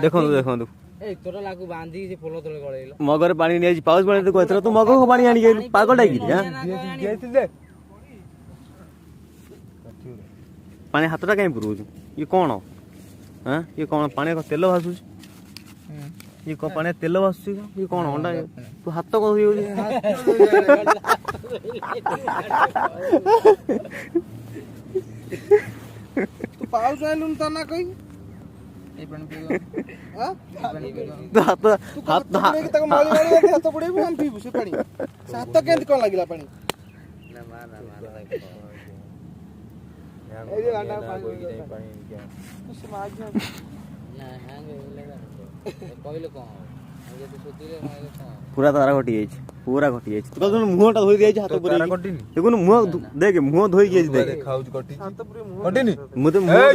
देखो देखो तोरा लागू बांधी से पोलो तले गळेला मगर पानी नहीं पाउस पानी तो कहत तू मग को पानी आनी गेल पागल डाकी पानी हाथटा कहीं पुरु ये कौन हां ये कौन पानी को तेल भासु ये को पानी तेल भासु ये कौन अंडा तू हाथ को हो तू पाउस आइलुन त ना कहि ए पानी पियो हां पानी पियो तो हाथ हाथ तक माली माली हाथ पड़ेबू हम पीबू से पानी से हाथ केंद कोन लागिला पानी ना मार ए जे अंडा पानी तू से मार ना हांगे लेगा कहले कोन ये तो सुतिले मारे कोन पूरा तारा घटी जाई पूरा घटी जाई तू कहू मुंहटा धोई जाई हाथ पूरा देखो मुंह देख मुंह धोई गेज देख हाथ पूरे मुंह मुंह